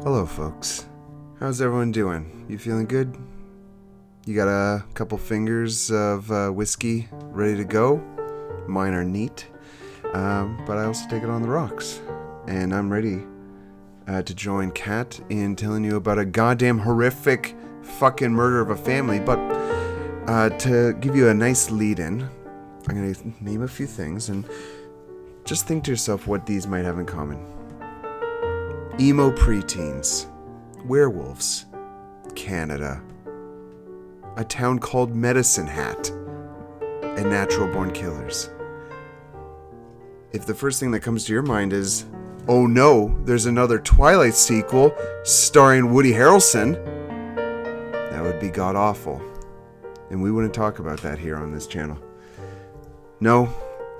Hello, folks. How's everyone doing? You feeling good? You got a couple fingers of whiskey ready to go? Mine are neat, but I also take it on the rocks. And I'm ready to join Kat in telling you about a goddamn horrific fucking murder of a family. But to give you a nice lead-in, I'm going to name a few things and just think to yourself what these might have in common. Emo preteens, werewolves, Canada, a town called Medicine Hat, and natural-born killers. If the first thing that comes to your mind is, oh no, there's another Twilight sequel starring Woody Harrelson, that would be god-awful. And we wouldn't talk about that here on this channel. No,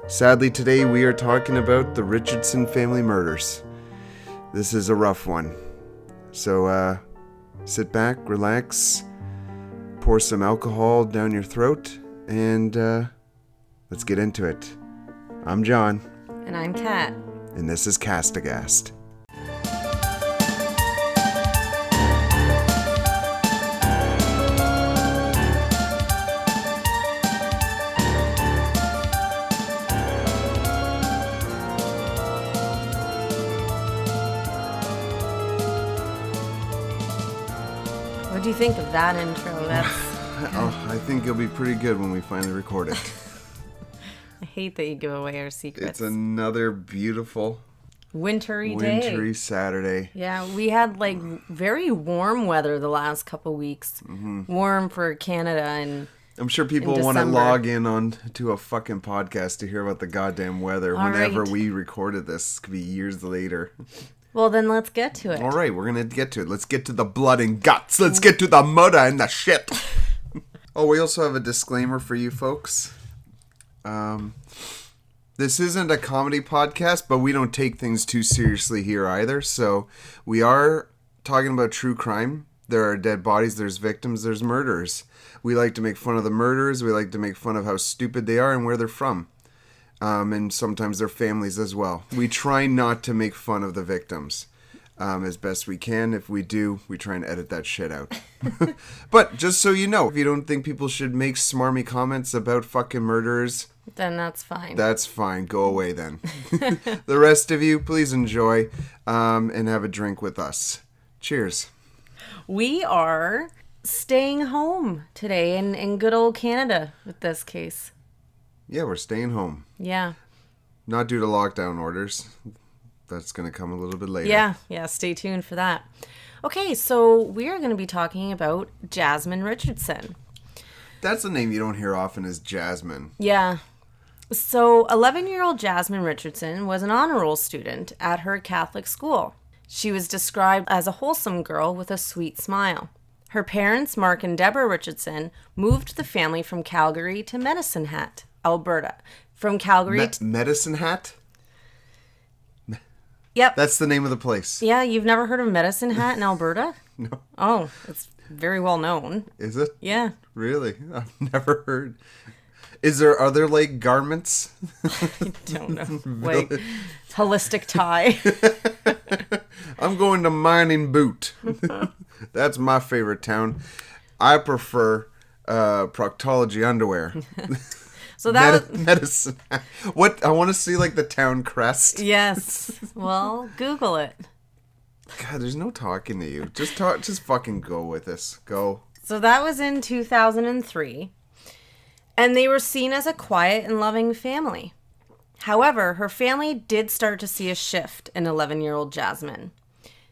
sadly today we are talking about the Richardson family murders. This is a rough one. So, sit back, relax, pour some alcohol down your throat, and let's get into it. I'm John. And I'm Kat. And this is Castagast. What do you think of that intro? I think it'll be pretty good when we finally record it. I hate that you give away our secrets. It's another beautiful wintry day. Wintry Saturday. Yeah, we had like very warm weather the last couple weeks. Mm-hmm. Warm for Canada, and I'm sure people want to log in on to a fucking podcast to hear about the goddamn weather. Whenever we recorded this, it could be years later. Well, then let's get to it. All right, we're going to get to it. Let's get to the blood and guts. Let's get to the murder and the shit. Oh, we also have a disclaimer for you folks. This isn't a comedy podcast, but we don't take things too seriously here either. So we are talking about true crime. There are dead bodies, there's victims, there's murderers. We like to make fun of the murderers. We like to make fun of how stupid they are and where they're from. And sometimes their families as well. We try not to make fun of the victims as best we can. If we do, we try and edit that shit out. But just so you know, if you don't think people should make smarmy comments about fucking murderers, then that's fine. That's fine. Go away then. The rest of you, please enjoy and have a drink with us. Cheers. We are staying home today in good old Canada with this case. Yeah, we're staying home. Yeah. Not due to lockdown orders. That's going to come a little bit later. Yeah, stay tuned for that. Okay, so we are going to be talking about Jasmine Richardson. That's a name you don't hear often, is Jasmine. Yeah. So 11-year-old Jasmine Richardson was an honor roll student at her Catholic school. She was described as a wholesome girl with a sweet smile. Her parents, Mark and Deborah Richardson, moved the family from Calgary to Medicine Hat, Alberta. From Calgary Medicine Hat? Yep. That's the name of the place. Yeah, you've never heard of Medicine Hat in Alberta? No. Oh, it's very well known. Is it? Yeah. Really? I've never heard. Are there like garments? I don't know. Like holistic tie. I'm going to Mining Boot. That's my favorite town. I prefer proctology underwear. So that medicine. What I want to see like the town crest. Yes. Well, Google it. God, there's no talking to you. Just talk. Just fucking go with this. Go. So that was in 2003, and they were seen as a quiet and loving family. However, her family did start to see a shift in 11-year-old Jasmine.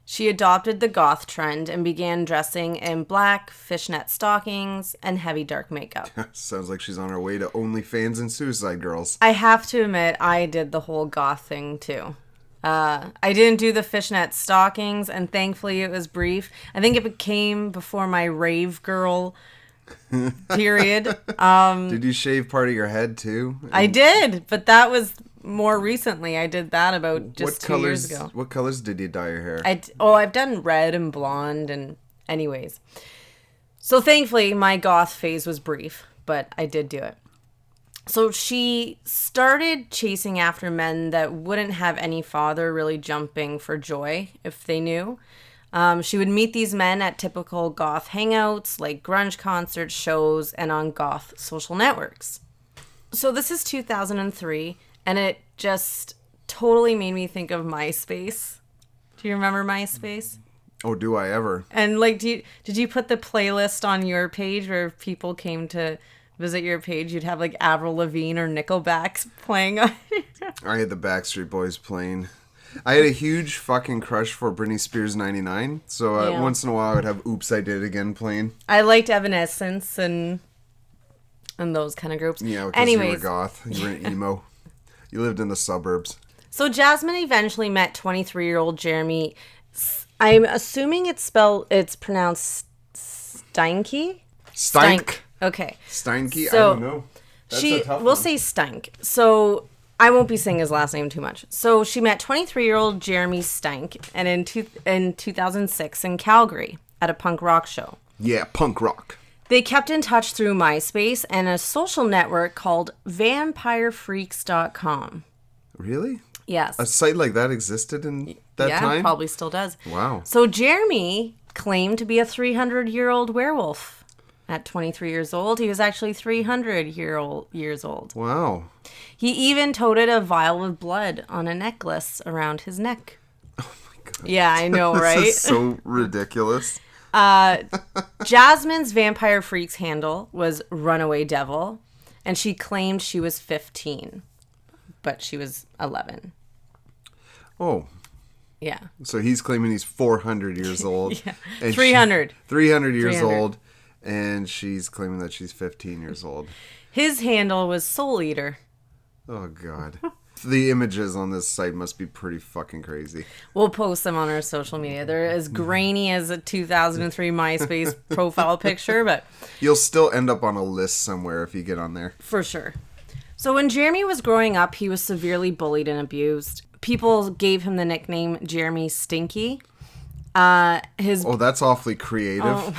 She adopted the goth trend and began dressing in black, fishnet stockings, and heavy dark makeup. Sounds like she's on her way to OnlyFans and Suicide Girls. I have to admit, I did the whole goth thing too. I didn't do the fishnet stockings, and thankfully it was brief. I think it came before my rave girl period. Did you shave part of your head too? I did, but that was more recently. I did that about just 2 years ago. What colors did you dye your hair? I've done red and blonde, and anyways. So thankfully my goth phase was brief, but I did do it. So she started chasing after men that wouldn't have any father really jumping for joy if they knew. She would meet these men at typical goth hangouts, like grunge concerts, shows, and on goth social networks. So this is 2003, and it just totally made me think of MySpace. Do you remember MySpace? Oh, do I ever? And like, did you put the playlist on your page where if people came to visit your page, you'd have like Avril Lavigne or Nickelback playing on it? I had the Backstreet Boys playing. I had a huge fucking crush for Britney Spears 99, so once in a while I would have Oops, I Did It Again playing. I liked Evanescence and those kind of groups. Yeah, because you were goth. You were emo. You lived in the suburbs. So Jasmine eventually met 23-year-old Jeremy. I'm assuming it's pronounced Steinke? Steinke. Okay. Steinke? So I don't know. That's a tough we'll one. say Steinke. So I won't be saying his last name too much. So she met 23-year-old Jeremy Steinke and in 2006 in Calgary at a punk rock show. Yeah, punk rock. They kept in touch through MySpace and a social network called vampirefreaks.com. Really? Yes. A site like that existed in that time? Yeah, probably still does. Wow. So Jeremy claimed to be a 300-year-old werewolf. At 23 years old, he was actually 300 years old. Wow. He even toted a vial of blood on a necklace around his neck. Oh my god. Yeah, I know, right? This is so ridiculous. Jasmine's Vampire Freaks handle was Runaway Devil, and she claimed she was 15, but she was 11. Oh. Yeah. So he's claiming he's 400 years old. Yeah. And 300. 300 years old. And she's claiming that she's 15 years old. His handle was Soul Eater. Oh, God. The images on this site must be pretty fucking crazy. We'll post them on our social media. They're as grainy as a 2003 MySpace profile picture, but... You'll still end up on a list somewhere if you get on there. For sure. So when Jeremy was growing up, he was severely bullied and abused. People gave him the nickname Jeremy Stinky. Oh, that's awfully creative. Oh,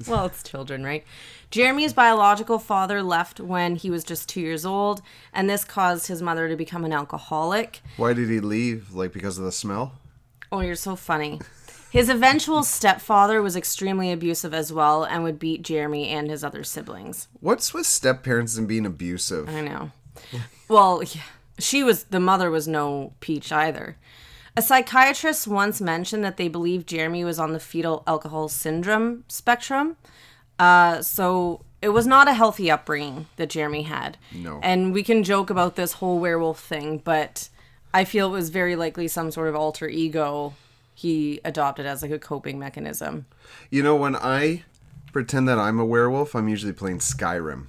well, it's children, right? Jeremy's biological father left when he was just 2 years old, and this caused his mother to become an alcoholic. Why did he leave? Like, because of the smell? Oh, you're so funny. His eventual stepfather was extremely abusive as well and would beat Jeremy and his other siblings. What's with step-parents and being abusive? I know. Well, the mother was no peach either. A psychiatrist once mentioned that they believed Jeremy was on the fetal alcohol syndrome spectrum. So it was not a healthy upbringing that Jeremy had. No. And we can joke about this whole werewolf thing, but I feel it was very likely some sort of alter ego he adopted as like a coping mechanism. You know, when I pretend that I'm a werewolf, I'm usually playing Skyrim.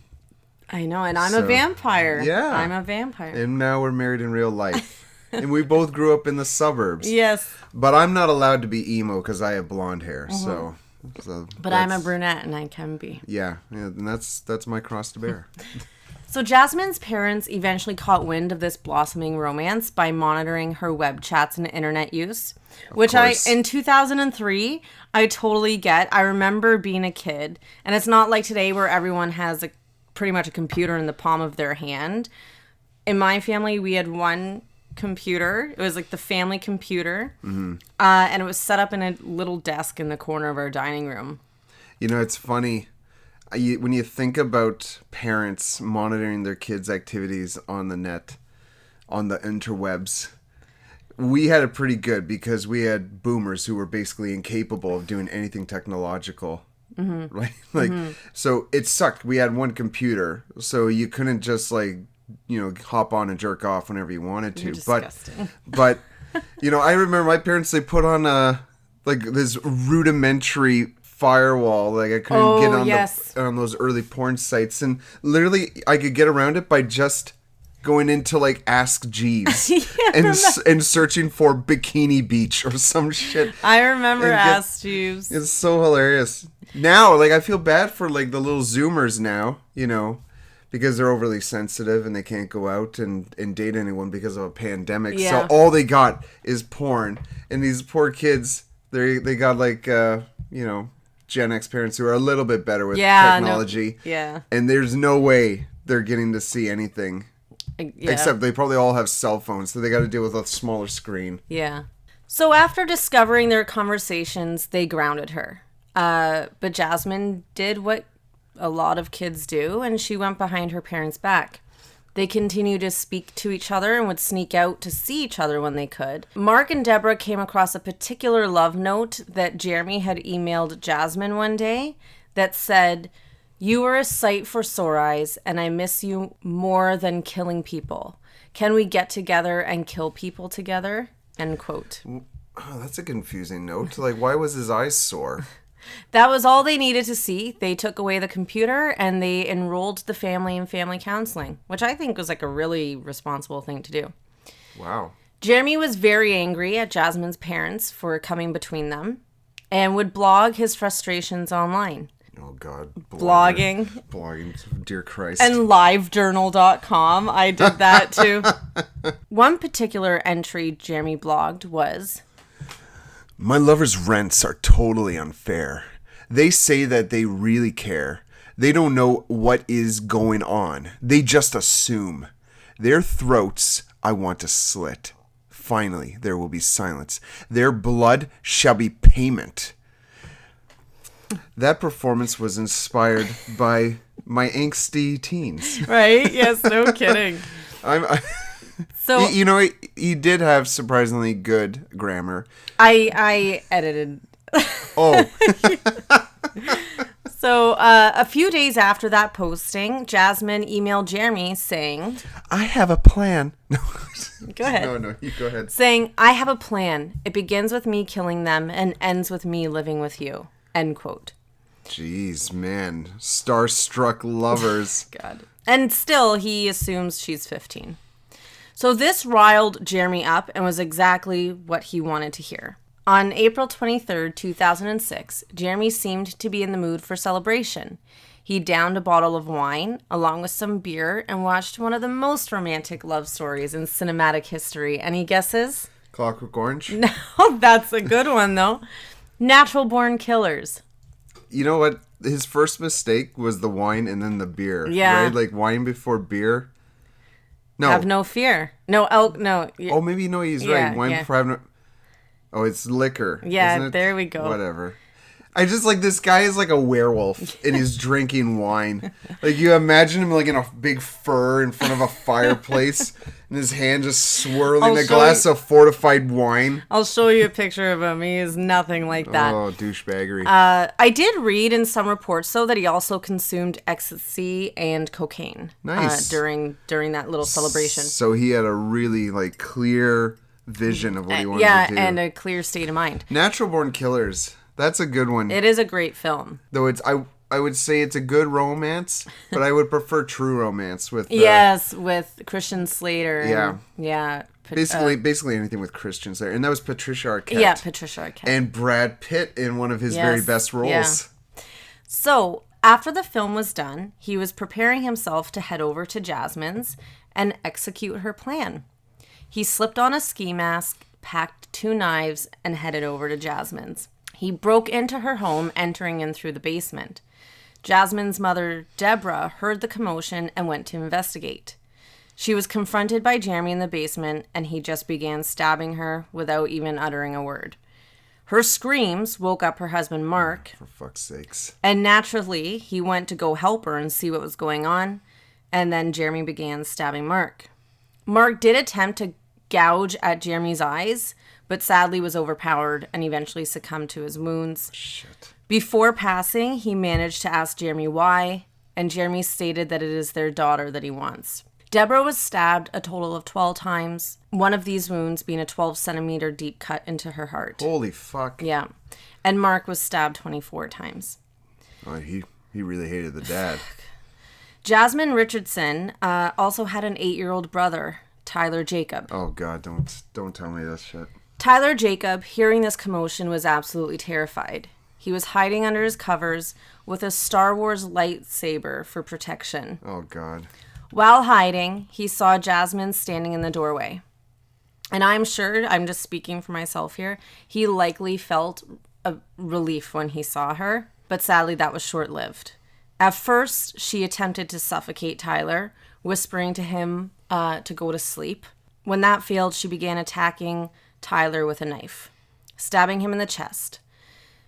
I know, and I'm a vampire. Yeah. I'm a vampire. And now we're married in real life. And we both grew up in the suburbs. Yes. But I'm not allowed to be emo because I have blonde hair. So but I'm a brunette and I can be. Yeah, and that's my cross to bear. So Jasmine's parents eventually caught wind of this blossoming romance by monitoring her web chats and internet use, which in 2003, I totally get. I remember being a kid, and it's not like today where everyone has pretty much a computer in the palm of their hand. In my family, we had one computer. It was like the family computer, and it was set up in a little desk in the corner of our dining room. You know, it's funny. When you think about parents monitoring their kids' activities on the net, on the interwebs, we had it pretty good because we had boomers who were basically incapable of doing anything technological. Mm-hmm. Right? So it sucked. We had one computer, so you couldn't just hop on and jerk off whenever you wanted to. You're disgusting. But I remember my parents, they put on this rudimentary firewall. I couldn't get on those early porn sites, and literally I could get around it by just going into Ask Jeeves and searching for Bikini Beach or some shit. I remember Ask Jeeves. It's so hilarious. Now, I feel bad for the little Zoomers now, because they're overly sensitive and they can't go out and date anyone because of a pandemic. Yeah. So all they got is porn, and these poor kids, they got Gen X parents who are a little bit better with technology. No. Yeah. And there's no way they're getting to see anything. Yeah. Except they probably all have cell phones, so they got to deal with a smaller screen. Yeah. So after discovering their conversations, they grounded her. But Jasmine did what a lot of kids do, and she went behind her parents' back. They continued to speak to each other and would sneak out to see each other when they could. Mark and Deborah came across a particular love note that Jeremy had emailed Jasmine one day that said, "You are a sight for sore eyes, and I miss you more than killing people. Can we get together and kill people together?" End quote. Oh, that's a confusing note. Like, why was his eyes sore? That was all they needed to see. They took away the computer and they enrolled the family in family counseling, which I think was like a really responsible thing to do. Wow. Jeremy was very angry at Jasmine's parents for coming between them and would blog his frustrations online. Oh, God. Blogging. Blogging. Dear Christ. And livejournal.com. I did that too. One particular entry Jeremy blogged was, "My lover's rents are totally unfair. They say that they really care. They don't know what is going on. They just assume. Their throats I want to slit. Finally, there will be silence. Their blood shall be payment." That performance was inspired by my angsty teens. right? Yes, no kidding. So You know, he did have surprisingly good grammar. I edited. Oh, So a few days after that posting, Jasmine emailed Jeremy saying, I have a plan. No, go ahead. No, you go ahead. Saying, "I have a plan. It begins with me killing them and ends with me living with you." End quote. Jeez, man. Starstruck lovers. God. And still, he assumes she's 15. So this riled Jeremy up and was exactly what he wanted to hear. On April 23rd, 2006, Jeremy seemed to be in the mood for celebration. He downed a bottle of wine along with some beer and watched one of the most romantic love stories in cinematic history. Any guesses? Clockwork Orange? No, that's a good one, though. Natural Born Killers. You know what? His first mistake was the wine and then the beer. Yeah. Right? Like wine before beer. No. Have no fear. No, elk, no. Oh, maybe no, he's Yeah, right. Wine yeah. before having no... Oh, it's liquor. Yeah, isn't it? there we go. Whatever. I just like this guy is like a werewolf and he's drinking wine. Like you imagine him like in a big fur in front of a fireplace and his hand just swirling I'll a show glass of fortified wine. I'll show you a picture of him. He is nothing like that. Oh, douchebaggery. I did read in some reports, though, that he also consumed ecstasy and cocaine. Nice. During that little celebration. So he had a really like clear vision of what he wanted Yeah, to do. and a clear state of mind. Natural Born Killers. That's a good one. It is a great film. Though I would say it's a good romance, but I would prefer True Romance with Yes, with Christian Slater. And, yeah. basically anything with Christian Slater. And that was Patricia Arquette. Yeah, Patricia Arquette. And Brad Pitt in one of his very best roles. Yeah. So, after the film was done, he was preparing himself to head over to Jasmine's and execute her plan. He slipped on a ski mask, packed 2 knives, and headed over to Jasmine's. He broke into her home, entering in through the basement. Jasmine's mother, Deborah, heard the commotion and went to investigate. She was confronted by Jeremy in the basement, and he just began stabbing her without even uttering a word. Her screams woke up her husband, Mark. For fuck's sakes. And naturally, he went to go help her and see what was going on. And then Jeremy began stabbing Mark. Mark did attempt to gouge at Jeremy's eyes, but sadly was overpowered and eventually succumbed to his wounds. Shit. Before passing, he managed to ask Jeremy why, and Jeremy stated that it is their daughter that he wants. Deborah was stabbed a total of 12 times, one of these wounds being a 12-centimeter deep cut into her heart. Holy fuck. Yeah. And Mark was stabbed 24 times. Oh, he really hated the dad. Jasmine Richardson also had an 8-year-old brother, Tyler Jacob. Oh god, don't tell me this shit. Tyler Jacob, hearing this commotion, was absolutely terrified. He was hiding under his covers with a Star Wars lightsaber for protection. Oh god. While hiding, he saw Jasmine standing in the doorway. And I'm sure, I'm just speaking for myself here, he likely felt a relief when he saw her, but sadly that was short-lived. At first, she attempted to suffocate Tyler, whispering to him to go to sleep. When that failed, she began attacking Tyler with a knife, stabbing him in the chest.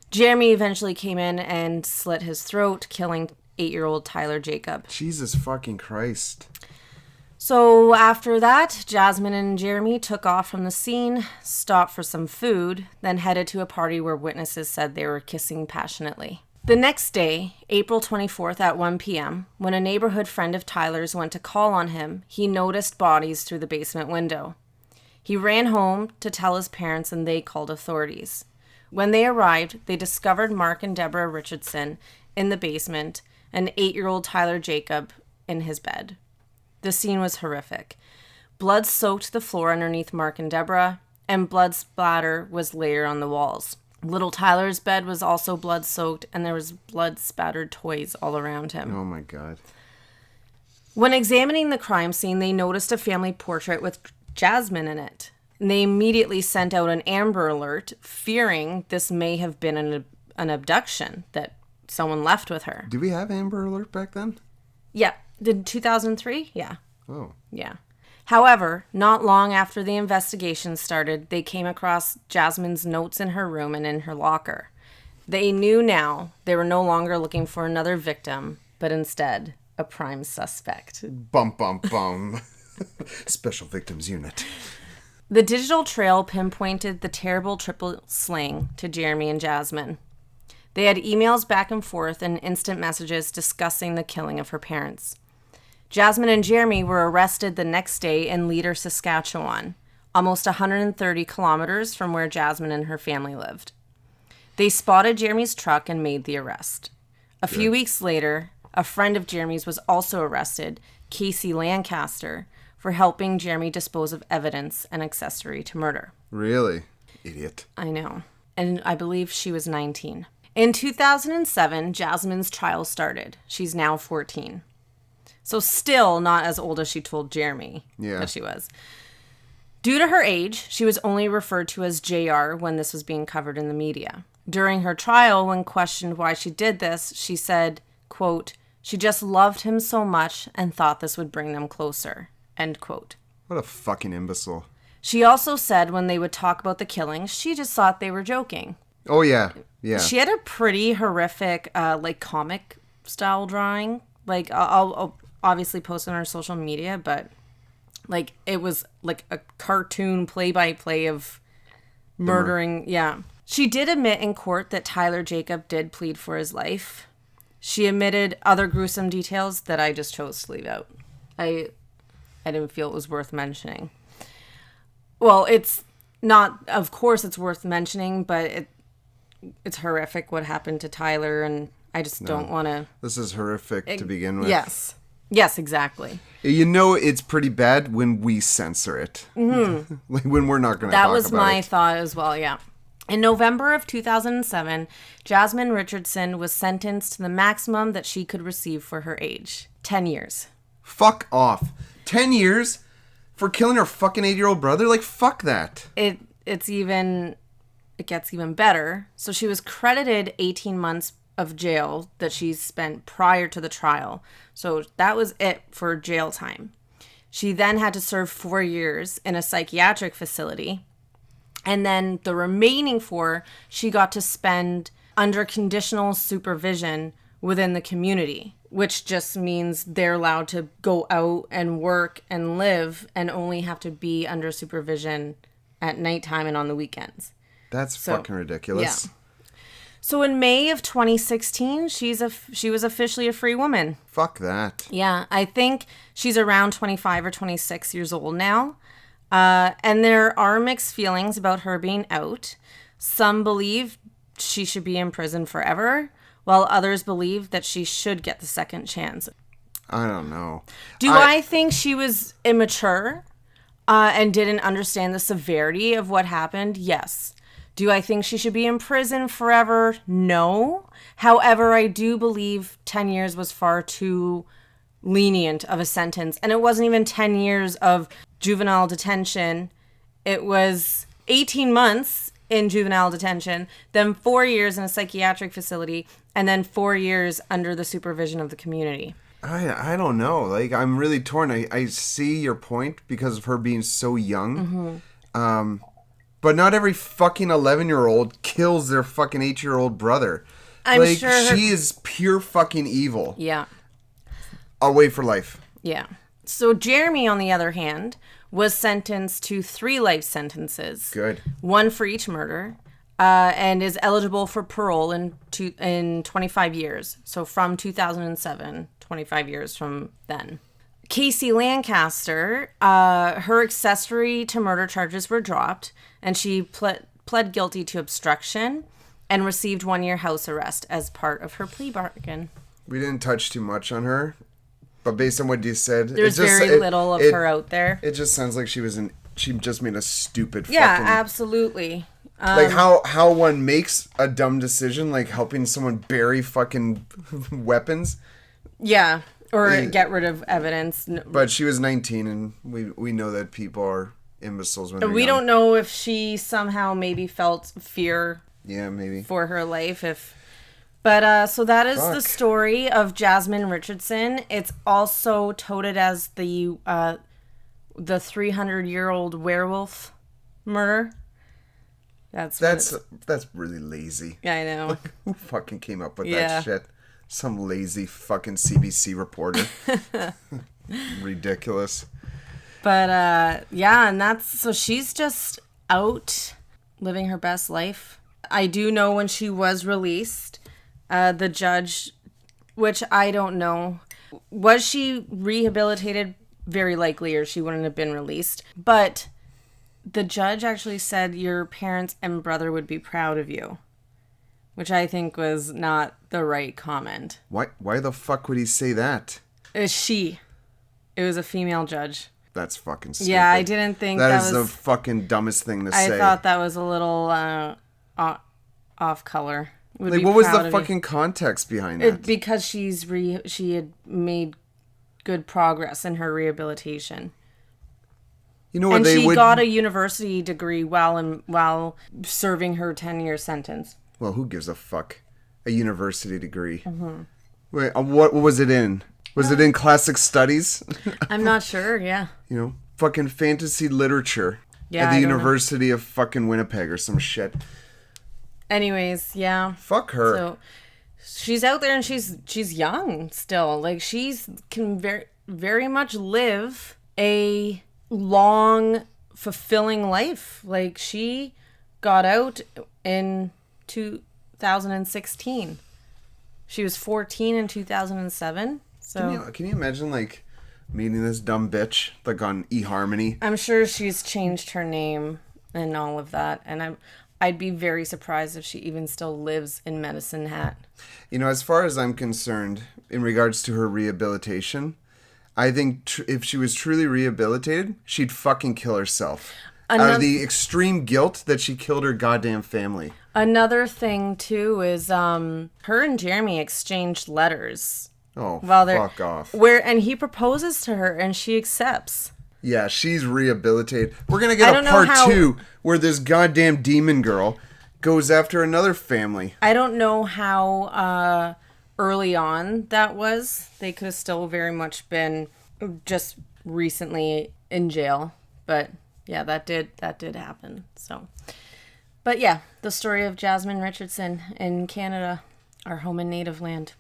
Jeremy eventually came in and slit his throat, killing 8-year-old Tyler Jacob. Jesus fucking Christ. So after that, Jasmine and Jeremy took off from the scene, stopped for some food, then headed to a party where witnesses said they were kissing passionately. The next day, April 24th at 1 p.m., when a neighborhood friend of Tyler's went to call on him, he noticed bodies through the basement window. He ran home to tell his parents and they called authorities. When they arrived, they discovered Mark and Deborah Richardson in the basement and 8-year-old Tyler Jacob in his bed. The scene was horrific. Blood soaked the floor underneath Mark and Deborah, and blood splatter was layered on the walls. Little Tyler's bed was also blood-soaked, and there was blood-spattered toys all around him. Oh, my God. When examining the crime scene, they noticed a family portrait with Jasmine in it. And they immediately sent out an Amber Alert, fearing this may have been an abduction that someone left with her. Do we have Amber Alert back then? Yeah. Did 2003? Yeah. Oh. Yeah. However, not long after the investigation started, they came across Jasmine's notes in her room and in her locker. They knew now they were no longer looking for another victim, but instead a prime suspect. Bum, bum, bum. Special Victims Unit. The digital trail pinpointed the terrible triple slaying to Jeremy and Jasmine. They had emails back and forth and instant messages discussing the killing of her parents. Jasmine and Jeremy were arrested the next day in Leader, Saskatchewan, almost 130 kilometers from where Jasmine and her family lived. They spotted Jeremy's truck and made the arrest. A few weeks later, a friend of Jeremy's was also arrested, Casey Lancaster, for helping Jeremy dispose of evidence and accessory to murder. Really? Idiot. I know. And I believe she was 19. In 2007, Jasmine's trial started. She's now 14. So still not as old as she told Jeremy that she was. Due to her age, she was only referred to as JR when this was being covered in the media. During her trial, when questioned why she did this, she said, quote, "She just loved him so much and thought this would bring them closer," end quote. What a fucking imbecile. She also said when they would talk about the killings, she just thought they were joking. Oh, yeah. Yeah. She had a pretty horrific, comic style drawing. Like, I'll obviously post on our social media, but, like, it was, like, a cartoon play-by-play of murdering. Yeah. She did admit in court that Tyler Jacob did plead for his life. She admitted other gruesome details that I just chose to leave out. I didn't feel it was worth mentioning. Well, it's not, of course it's worth mentioning, but it's horrific what happened to Tyler, and I just don't want to... This is horrific to begin with. Yes. Yes, exactly. You know it's pretty bad when we censor it. Mm-hmm. Like when we're not going to talk about it. That was my thought as well, yeah. In November of 2007, Jasmine Richardson was sentenced to the maximum that she could receive for her age. 10 years. Fuck off. 10 years for killing her fucking 8-year-old brother? Like, fuck that. It gets even better. So she was credited 18 months of jail that she spent prior to the trial. So that was it for jail time. She then had to serve 4 years in a psychiatric facility. And then the remaining 4, she got to spend under conditional supervision within the community, which just means they're allowed to go out and work and live and only have to be under supervision at nighttime and on the weekends. That's fucking ridiculous. Yeah. So in May of 2016, she was officially a free woman. Fuck that. Yeah, I think she's around 25 or 26 years old now. And there are mixed feelings about her being out. Some believe she should be in prison forever, while others believe that she should get the second chance. I don't know. Do I think she was immature and didn't understand the severity of what happened? Yes. Do I think she should be in prison forever? No. However, I do believe 10 years was far too lenient of a sentence. And it wasn't even 10 years of juvenile detention. It was 18 months in juvenile detention, then 4 years in a psychiatric facility, and then 4 years under the supervision of the community. I don't know. Like, I'm really torn. I see your point because of her being so young. Mm-hmm. But not every fucking 11-year-old kills their fucking 8-year-old brother. I'm like, sure she is pure fucking evil. Yeah. Away for life. Yeah. So Jeremy, on the other hand, was sentenced to 3 life sentences. Good. 1 for each murder, and is eligible for parole in 25 years. So from 2007, 25 years from then. Casey Lancaster, her accessory to murder charges were dropped, and she pled guilty to obstruction and received 1-year house arrest as part of her plea bargain. We didn't touch too much on her, but based on what you said, there's very little of her out there. It just sounds like she just made a stupid Yeah, fucking... absolutely. Like how one makes a dumb decision, like helping someone bury fucking weapons. Yeah, or get rid of evidence. But she was 19, and we know that people are imbeciles when they're We young. don't know if she somehow maybe felt fear. Yeah, maybe. For her life, so that is the story of Jasmine Richardson. It's also touted as the 300-year-old werewolf murder. That's really lazy. Yeah, I know. Like, who fucking came up with that shit? Some lazy fucking CBC reporter. Ridiculous. But and so she's just out living her best life. I do know when she was released, the judge, which I don't know, was she rehabilitated? Very likely, or she wouldn't have been released. But the judge actually said your parents and brother would be proud of you, which I think was not the right comment. Why the fuck would he say that? It was a female judge. That's fucking stupid. Yeah, I didn't think that is the fucking dumbest thing to say. I thought that was a little off color. Like, what was the fucking context behind that? Because she had made good progress in her rehabilitation. You know what? And she got a university degree while serving her 10-year sentence. Well, who gives a fuck? A university degree. Mm-hmm. Wait, what was it in? Was it in classic studies? I'm not sure. Yeah. You know, fucking fantasy literature. Yeah. At the University of fucking Winnipeg or some shit. Anyways, yeah. Fuck her. So she's out there and she's young still. Like, can very, very much live a long, fulfilling life. Like, she got out in 2016. She was 14 in 2007. So can you imagine, like, meeting this dumb bitch, like, on eHarmony? I'm sure she's changed her name and all of that, and I'd be very surprised if she even still lives in Medicine Hat. You know, as far as I'm concerned, in regards to her rehabilitation, I think if she was truly rehabilitated, she'd fucking kill herself. Out of the extreme guilt that she killed her goddamn family. Another thing, too, is her and Jeremy exchanged letters. Oh, fuck off. And he proposes to her, and she accepts. Yeah, she's rehabilitated. We're going to get a part 2 where this goddamn demon girl goes after another family. I don't know how early on that was. They could have still very much been just recently in jail. But yeah, that did happen. So, but yeah, the story of Jasmine Richardson in Canada, our home and native land.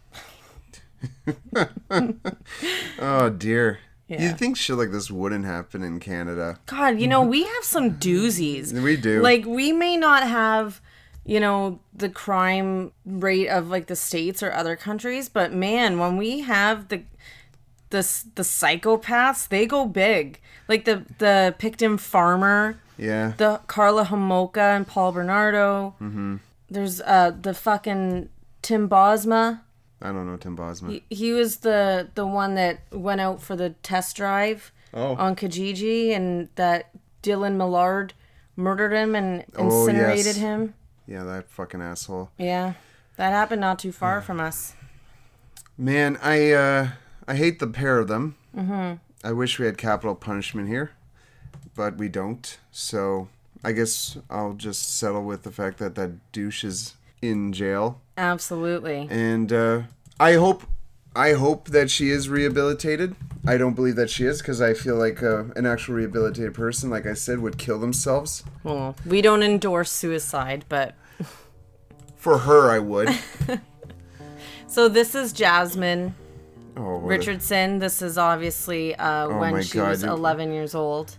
Oh dear. Yeah. You'd think shit like this wouldn't happen in Canada. God, we have some doozies. We do. Like, we may not have, the crime rate of, like, the States or other countries, but man, when we have the psychopaths, they go big. Like the Picton farmer. Yeah. The Carla Homolka and Paul Bernardo. Mm-hmm. There's the fucking Tim Bosma. I don't know Tim Bosma. He was the one that went out for the test drive on Kijiji, and that Dylan Millard murdered him and incinerated him. Yeah, that fucking asshole. Yeah, that happened not too far from us. Man, I hate the pair of them. Mm-hmm. I wish we had capital punishment here, but we don't. So I guess I'll just settle with the fact that douche is in jail. Absolutely. And I hope I hope that she is rehabilitated. I don't believe that she is because I feel like an actual rehabilitated person, like I said, would kill themselves. Well, we don't endorse suicide, but... For her, I would. So this is Jasmine Richardson. This is obviously when she was 11 years old.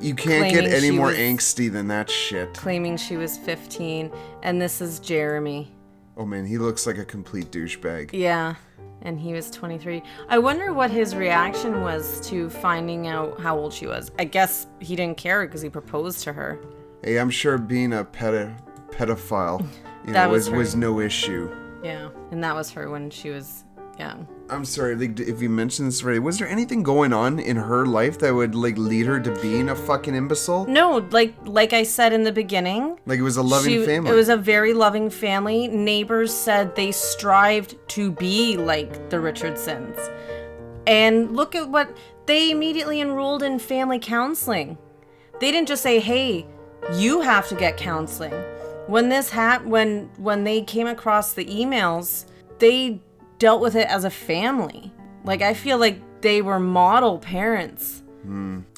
You can't get any more angsty than that shit. Claiming she was 15. And this is Jeremy. Oh man, he looks like a complete douchebag. Yeah, and he was 23. I wonder what his reaction was to finding out how old she was. I guess he didn't care because he proposed to her. Hey, I'm sure being a pedophile was no issue. Yeah, and that was her when she was young. I'm sorry, like, if you mentioned this already, was there anything going on in her life that would, like, lead her to being a fucking imbecile? No, like I said in the beginning. Like, it was a loving family. It was a very loving family. Neighbors said they strived to be like the Richardsons. And look at what... They immediately enrolled in family counseling. They didn't just say, hey, you have to get counseling. When this when they came across the emails, they dealt with it as a family. Like, I feel like they were model parents.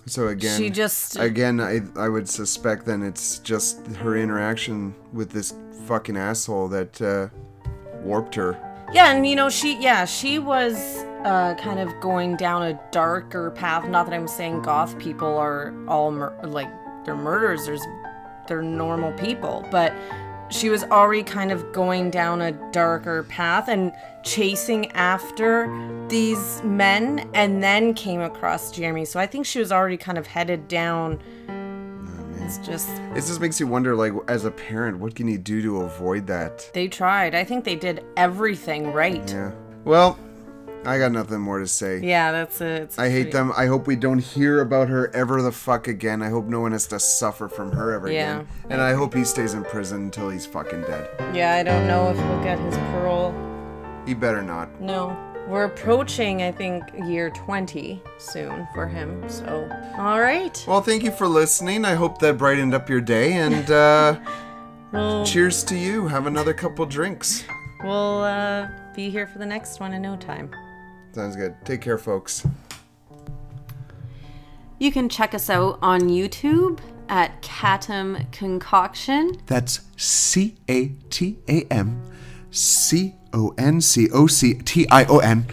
So again, I would suspect then it's just her interaction with this fucking asshole that warped her. Yeah, and she was kind of going down a darker path. Not that I'm saying goth people are all they're murderers. They're normal people, but she was already kind of going down a darker path and chasing after these men, and then came across Jeremy. So I think she was already kind of headed down. It just makes you wonder, like, as a parent, what can you do to avoid that? They tried. I think they did everything right. Yeah. Well, I got nothing more to say. Yeah, that's it. I hate them. I hope we don't hear about her ever the fuck again. I hope no one has to suffer from her ever again. And I hope he stays in prison until he's fucking dead. Yeah, I don't know if he'll get his parole. He better not. No. We're approaching, I think, year 20 soon for him. So, all right. Well, thank you for listening. I hope that brightened up your day. And cheers to you. Have another couple drinks. We'll be here for the next one in no time. Sounds good. Take care, folks. You can check us out on YouTube at Catam Concoction. That's CATAM CONCOCTION.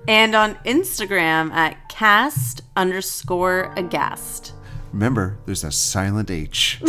And on Instagram at cast_aghast. Remember, there's a silent H.